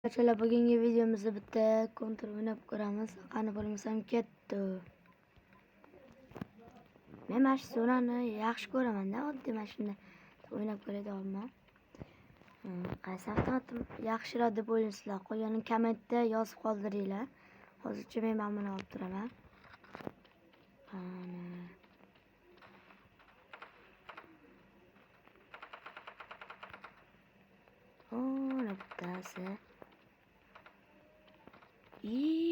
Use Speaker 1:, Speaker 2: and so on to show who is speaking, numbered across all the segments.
Speaker 1: Arkadaşlar bugungi videomizda bitta kontur o'ynab ko'ramiz. Qani bo'lmasam ketdi. Men mana shu zonani yaxshi ko'raman-da, oddiy mana shunda o'ynab ko'radiganman. Qaysi avtomatim yaxshiroq deb o'ylaysizlar? Qolganini kommentda yozib qoldiringlar. Hozircha men mana buni olib turaman. Ana bittasi.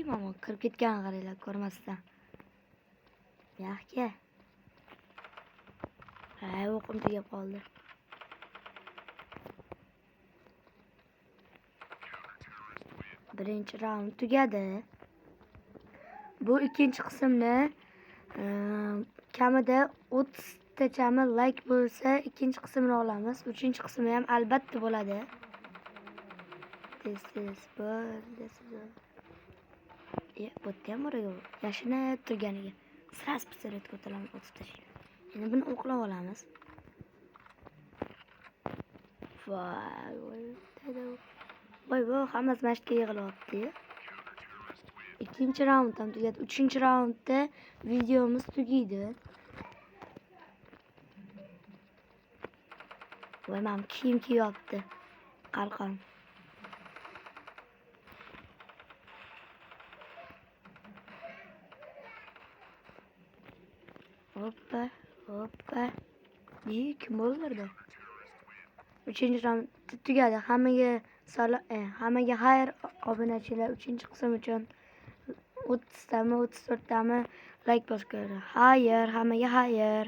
Speaker 1: Mama kirib ketgan qaranglar ko'rmasdan. Yaxshi. O'qim tugab qoldi. Birinchi raund tugadi. Bu ikkinchi qismni kamida 30 tachami like bo'lsa ikkinchi qismini olamiz. Uchinchi qismi ham albatta bo'ladi. Tez bo'ldi. Bo'tda ham o'raga yashinib turganiga sras pistolet ko'taraman, otib tashlayman. Endi buni o'qlab olamiz. Voy, hammasi mana shu yerga yig'ilyapti. Ikkinchi raund ham tugadi. Uchinchi raundda videomiz tugaydi. Voy, men kiyim kiyyapti. Qalqon. Hoppa. Kim bo'ldi? Uchinchi raund tugadi. Hammaga xayr obunachilar. Uchinchi qism uchun 30 tami 34 tami like bosib ko'ring. Xayr, hammaga xayr.